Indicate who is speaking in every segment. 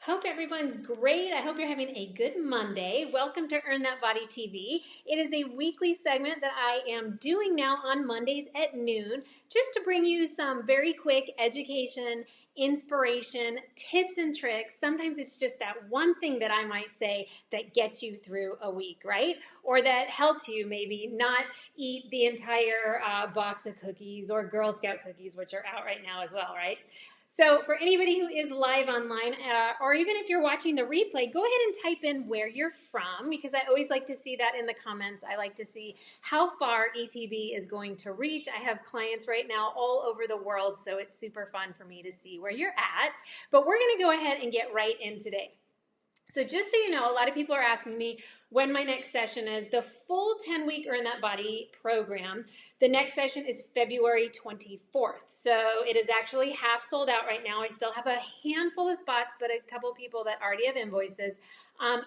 Speaker 1: Hope everyone's great. I hope you're having a good Monday. Welcome to Earn That Body TV. It is a weekly segment that I am doing now on Mondays at noon, just to bring you some very quick education, inspiration, tips and tricks. Sometimes it's just that one thing that I might say that gets you through a week, right? Or that helps you maybe not eat the entire box of cookies or Girl Scout cookies, which are out right now as well, right? So for anybody who is live online, or even if you're watching the replay, go ahead and type in where you're from, because I always like to see that in the comments. I like to see how far ETB is going to reach. I have clients right now all over the world, so it's super fun for me to see where you're at. But we're going to go ahead and get right in today. So just so you know, a lot of people are asking me when my next session is. The full 10-week Earn That Body program, the next session is February 24th. So it is actually half sold out right now. I still have a handful of spots, but a couple people that already have invoices.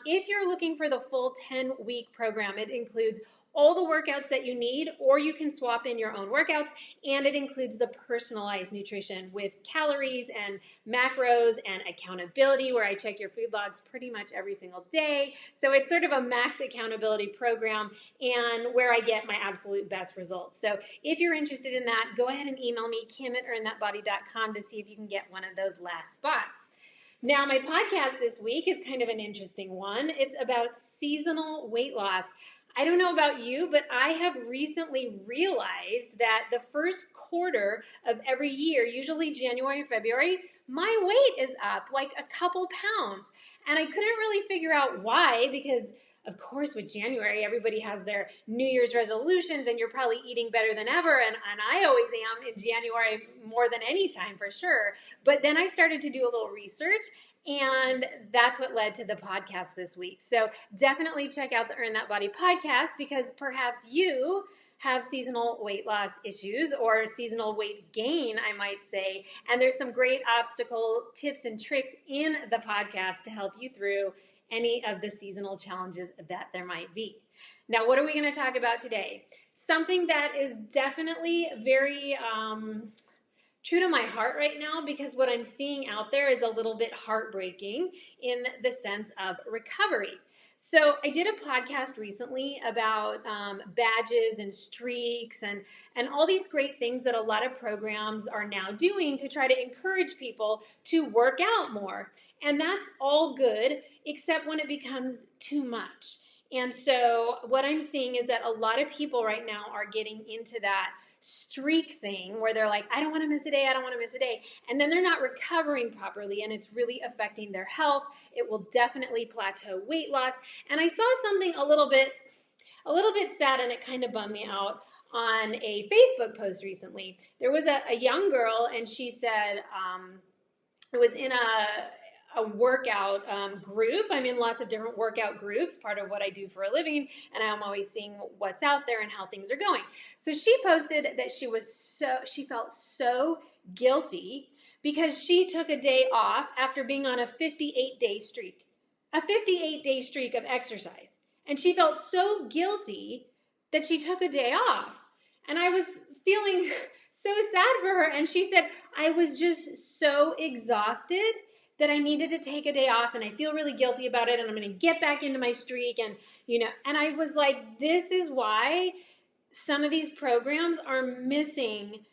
Speaker 1: If you're looking for the full 10-week program, it includes all the workouts that you need, or you can swap in your own workouts, and it includes the personalized nutrition with calories and macros and accountability, where I check your food logs pretty much every single day. So it's sort of a max accountability program and where I get my absolute best results. So if you're interested in that, go ahead and email me, kim@earnthatbody.com, to see if you can get one of those last spots. Now, my podcast this week is kind of an interesting one. It's about seasonal weight loss. I don't know about you, but I have recently realized that the first quarter of every year, usually January, February, my weight is up like a couple pounds. And I couldn't really figure out why, because of course with January, everybody has their New Year's resolutions and you're probably eating better than ever. And I always am in January more than any time for sure. But then I started to do a little research, and that's what led to the podcast this week. So definitely check out the Earn That Body podcast, because perhaps you have seasonal weight loss issues, or seasonal weight gain, I might say. And there's some great obstacle tips and tricks in the podcast to help you through any of the seasonal challenges that there might be. Now, what are we going to talk about today? Something that is definitely very true to my heart right now, because what I'm seeing out there is a little bit heartbreaking in the sense of recovery. So I did a podcast recently about badges and streaks and all these great things that a lot of programs are now doing to try to encourage people to work out more. And that's all good, except when it becomes too much. And so what I'm seeing is that a lot of people right now are getting into that streak thing where they're like, I don't want to miss a day, I don't want to miss a day. And then they're not recovering properly, and it's really affecting their health. It will definitely plateau weight loss. And I saw something a little bit sad, and it kind of bummed me out, on a Facebook post recently. There was a young girl, and she said, it was in a workout group. I'm in lots of different workout groups, part of what I do for a living, and I'm always seeing what's out there and how things are going. So she posted that she felt so guilty because she took a day off after being on a 58-day streak. A 58-day streak of exercise. And she felt so guilty that she took a day off. And I was feeling so sad for her. And she said, I was just so exhausted that I needed to take a day off, and I feel really guilty about it, and I'm going to get back into my streak. And, and I was like, this is why some of these programs are missing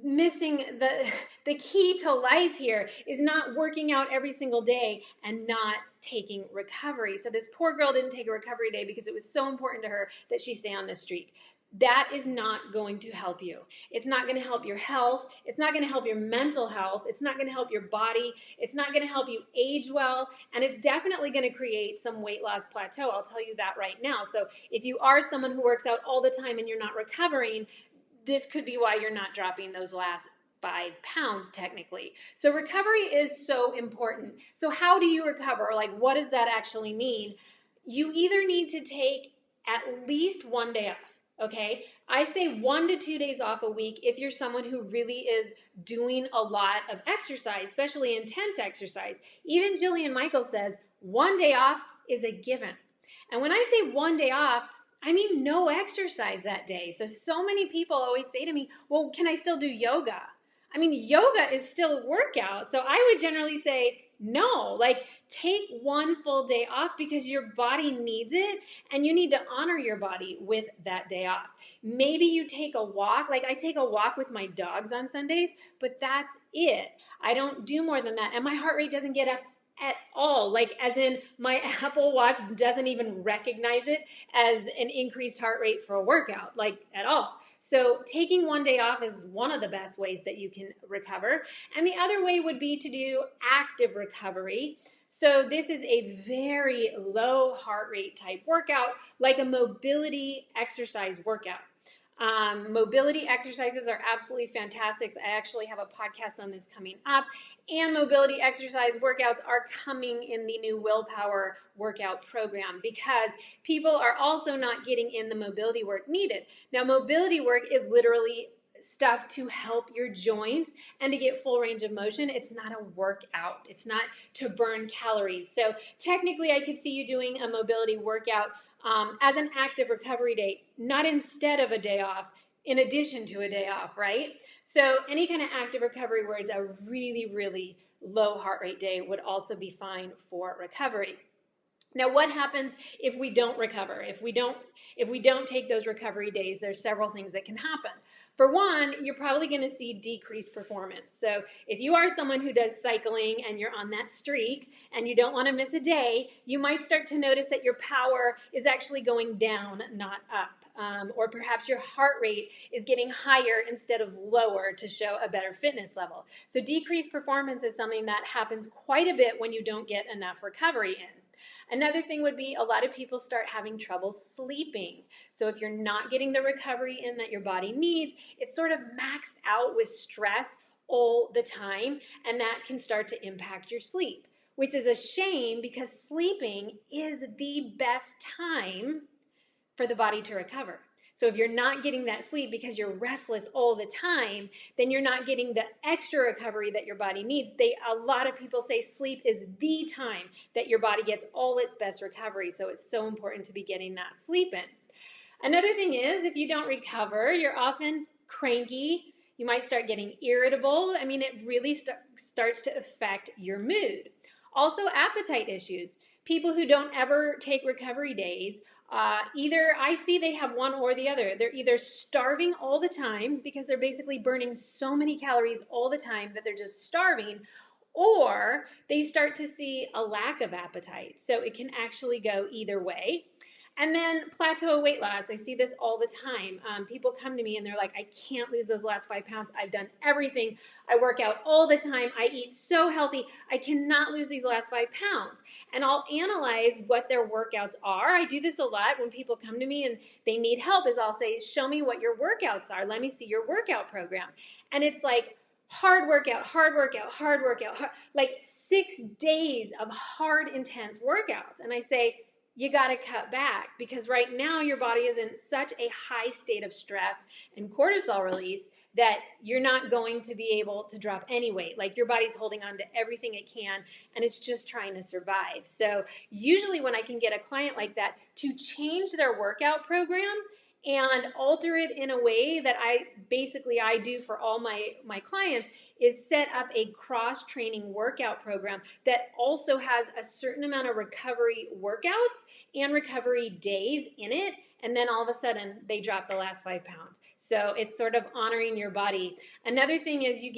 Speaker 1: the key to life here, is not working out every single day and not taking recovery. So this poor girl didn't take a recovery day because it was so important to her that she stay on this streak. That is not going to help you. It's not going to help your health. It's not going to help your mental health. It's not going to help your body. It's not going to help you age well. And it's definitely going to create some weight loss plateau. I'll tell you that right now. So if you are someone who works out all the time and you're not recovering, this could be why you're not dropping those last 5 pounds technically. So recovery is so important. So how do you recover? Like, what does that actually mean? You either need to take at least one day off. Okay, I say 1 to 2 days off a week if you're someone who really is doing a lot of exercise, especially intense exercise. Even Jillian Michaels says 1 day off is a given. And when I say 1 day off, I mean no exercise that day. So many people always say to me, well, can I still do yoga? I mean, yoga is still a workout. So I would generally say, no, like take one full day off because your body needs it and you need to honor your body with that day off. Maybe you take a walk. Like I take a walk with my dogs on Sundays, but that's it. I don't do more than that. And my heart rate doesn't get up at all, like as in my Apple Watch doesn't even recognize it as an increased heart rate for a workout, like at all. So taking one day off is one of the best ways that you can recover. And the other way would be to do active recovery. So this is a very low heart rate type workout, like a mobility exercise workout. Mobility exercises are absolutely fantastic. I actually have a podcast on this coming up, and mobility exercise workouts are coming in the new Willpower workout program because people are also not getting in the mobility work needed. Now, mobility work is literally stuff to help your joints and to get full range of motion. It's not a workout. It's not to burn calories. So technically I could see you doing a mobility workout as an active recovery day, not instead of a day off, in addition to a day off, right? So any kind of active recovery where it's a really, really low heart rate day would also be fine for recovery. Now, what happens if we don't recover? If we don't take those recovery days, there's several things that can happen. For one, you're probably going to see decreased performance. So if you are someone who does cycling and you're on that streak and you don't want to miss a day, you might start to notice that your power is actually going down, not up. Or perhaps your heart rate is getting higher instead of lower to show a better fitness level. So decreased performance is something that happens quite a bit when you don't get enough recovery in. Another thing would be a lot of people start having trouble sleeping. So if you're not getting the recovery in that your body needs, it's sort of maxed out with stress all the time, and that can start to impact your sleep, which is a shame because sleeping is the best time for the body to recover. So if you're not getting that sleep because you're restless all the time, then you're not getting the extra recovery that your body needs. A lot of people say sleep is the time that your body gets all its best recovery. So it's so important to be getting that sleep in. Another thing is if you don't recover, you're often cranky. You might start getting irritable. I mean, it really starts to affect your mood. Also, appetite issues. People who don't ever take recovery days, either I see they have one or the other. They're either starving all the time because they're basically burning so many calories all the time that they're just starving, or they start to see a lack of appetite. So it can actually go either way. And then plateau weight loss. I see this all the time. People come to me and they're like, I can't lose those last 5 pounds. I've done everything. I work out all the time. I eat so healthy. I cannot lose these last 5 pounds. And I'll analyze what their workouts are. I do this a lot when people come to me and they need help, is I'll say, show me what your workouts are. Let me see your workout program. And it's like, hard workout, hard workout, hard workout, like 6 days of hard, intense workouts. And I say, you got to cut back because right now your body is in such a high state of stress and cortisol release that you're not going to be able to drop any weight. Like your body's holding on to everything it can and it's just trying to survive. So usually when I can get a client like that to change their workout program and alter it in a way that I do for all my clients is set up a cross-training workout program that also has a certain amount of recovery workouts and recovery days in it, and then all of a sudden they drop the last 5 pounds. So it's sort of honoring your body. Another thing is you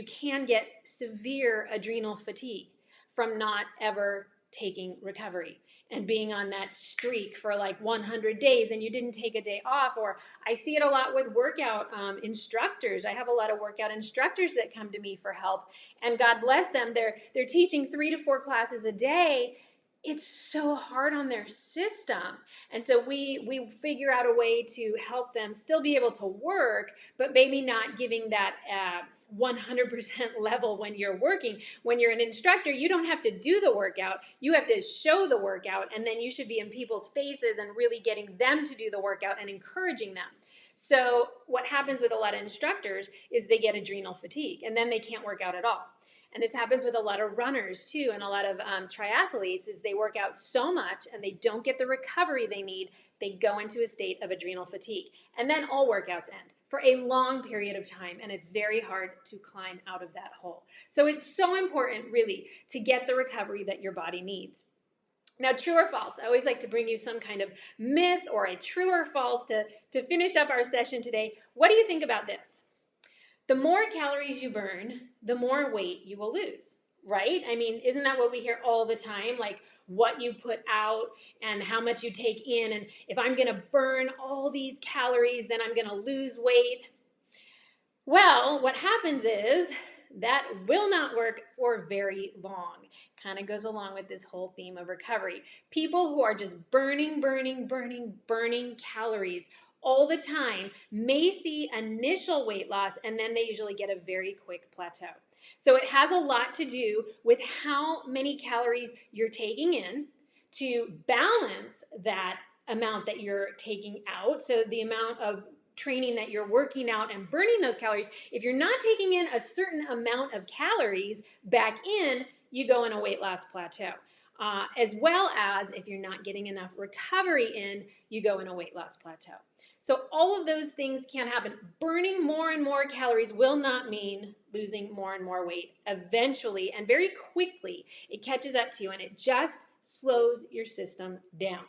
Speaker 1: can get severe adrenal fatigue from not ever taking recovery and being on that streak for like 100 days and you didn't take a day off. Or I see it a lot with workout instructors. I have a lot of workout instructors that come to me for help, and God bless them, they're teaching 3 to 4 classes a day. It's so hard on their system. And so we figure out a way to help them still be able to work, but maybe not giving that 100% level when you're working. When you're an instructor, you don't have to do the workout. You have to show the workout, and then you should be in people's faces and really getting them to do the workout and encouraging them. So what happens with a lot of instructors is they get adrenal fatigue, and then they can't work out at all. And this happens with a lot of runners too, and a lot of triathletes, is they work out so much and they don't get the recovery they need. They go into a state of adrenal fatigue. And then all workouts end. for a long period of time, and it's very hard to climb out of that hole. So it's so important, really, to get the recovery that your body needs. Now, true or false? I always like to bring you some kind of myth or a true or false to finish up our session today. What do you think about this? The more calories you burn, the more weight you will lose, right? I mean, isn't that what we hear all the time? Like what you put out and how much you take in. And if I'm going to burn all these calories, then I'm going to lose weight. Well, what happens is that will not work for very long. Kind of goes along with this whole theme of recovery. People who are just burning calories all the time may see initial weight loss, and then they usually get a very quick plateau. So it has a lot to do with how many calories you're taking in to balance that amount that you're taking out. So the amount of training that you're working out and burning those calories, if you're not taking in a certain amount of calories back in, you go in a weight loss plateau. As well as if you're not getting enough recovery in, you go in a weight loss plateau. So all of those things can happen. Burning more and more calories will not mean losing more and more weight. Eventually, and very quickly, it catches up to you and it just slows your system down.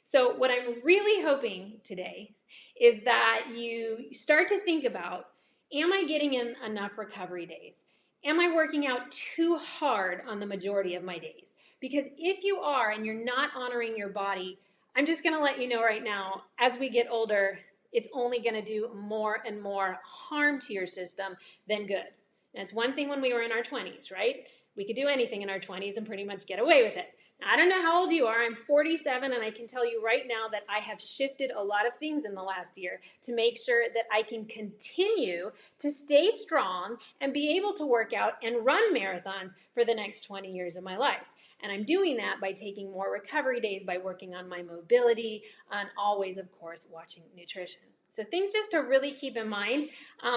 Speaker 1: So what I'm really hoping today is that you start to think about, am I getting in enough recovery days? Am I working out too hard on the majority of my days? Because if you are and you're not honoring your body, I'm just going to let you know right now, as we get older, it's only going to do more and more harm to your system than good. And it's one thing when we were in our 20s, right? We could do anything in our 20s and pretty much get away with it. Now, I don't know how old you are. I'm 47, and I can tell you right now that I have shifted a lot of things in the last year to make sure that I can continue to stay strong and be able to work out and run marathons for the next 20 years of my life. And I'm doing that by taking more recovery days, by working on my mobility, and always, of course, watching nutrition. So things just to really keep in mind.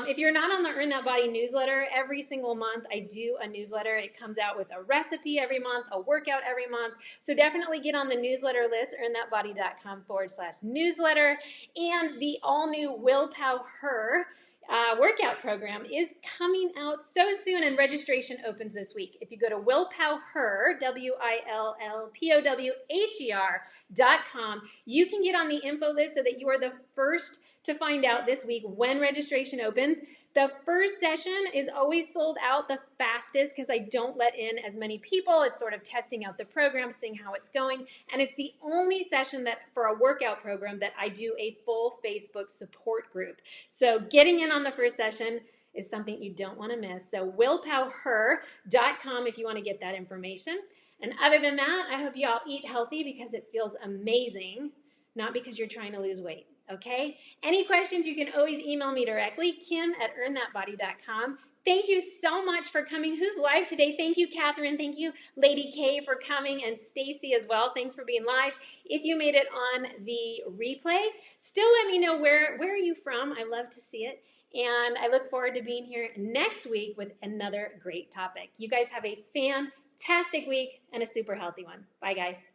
Speaker 1: If you're not on the Earn That Body newsletter, every single month I do a newsletter. It comes out with a recipe every month, a workout every month. So definitely get on the newsletter list, earnthatbody.com/newsletter. And the all-new Willpower workout program is coming out so soon, and registration opens this week. If you go to willpower, willpower.com, you can get on the info list so that you are the first to find out this week when registration opens. The first session is always sold out the fastest because I don't let in as many people. It's sort of testing out the program, seeing how it's going. And it's the only session that for a workout program that I do a full Facebook support group. So getting in on the first session is something you don't want to miss. So willpower.com if you want to get that information. And other than that, I hope you all eat healthy because it feels amazing, not because you're trying to lose weight. Okay? Any questions, you can always email me directly, kim@earnthatbody.com. Thank you so much for coming. Who's live today? Thank you, Catherine. Thank you, Lady K, for coming, and Stacy as well. Thanks for being live. If you made it on the replay, still let me know where are you from. I love to see it. And I look forward to being here next week with another great topic. You guys have a fantastic week and a super healthy one. Bye, guys.